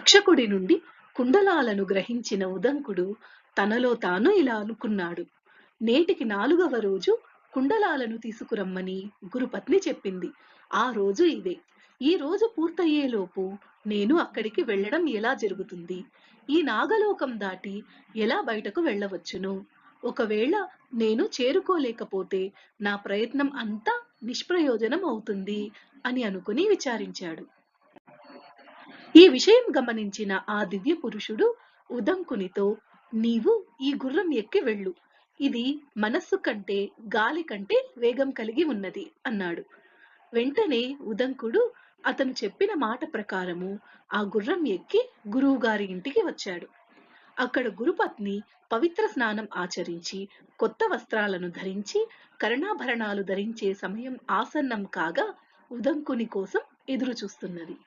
తక్షకుడి నుండి కుండలాలను గ్రహించిన ఉదంకుడు తనలో తాను ఇలా అనుకున్నాడు. నేటికి 4వ రోజు కుండలాలను తీసుకురమ్మని గురుపత్ని చెప్పింది. ఆ రోజు ఇదే. ఈ రోజు పూర్తయ్యేలోపు నేను అక్కడికి వెళ్ళడం ఎలా జరుగుతుంది? ఈ నాగలోకం దాటి ఎలా బయటకు వెళ్ళవచ్చును? ఒకవేళ నేను చేరుకోలేకపోతే నా ప్రయత్నం అంతా నిష్ప్రయోజనం అవుతుంది అని అనుకుని విచారించాడు. ఈ విషయం గమనించిన ఆ దివ్య పురుషుడు ఉదంకునితో, నీవు ఈ గుర్రం ఎక్కి వెళ్ళు. ఇది మనస్సు కంటే గాలి కంటే వేగం కలిగి ఉన్నది అన్నాడు. వెంటనే ఉదంకుడు అతను చెప్పిన మాట ప్రకారము ఆ గుర్రం ఎక్కి గురువుగారి ఇంటికి వచ్చాడు. అక్కడ గురుపత్ని పవిత్ర స్నానం ఆచరించి కొత్త వస్త్రాలను ధరించి కర్ణాభరణాలు ధరించే సమయం ఆసన్నం కాగా ఉదంకుని కోసం ఎదురు చూస్తున్నది.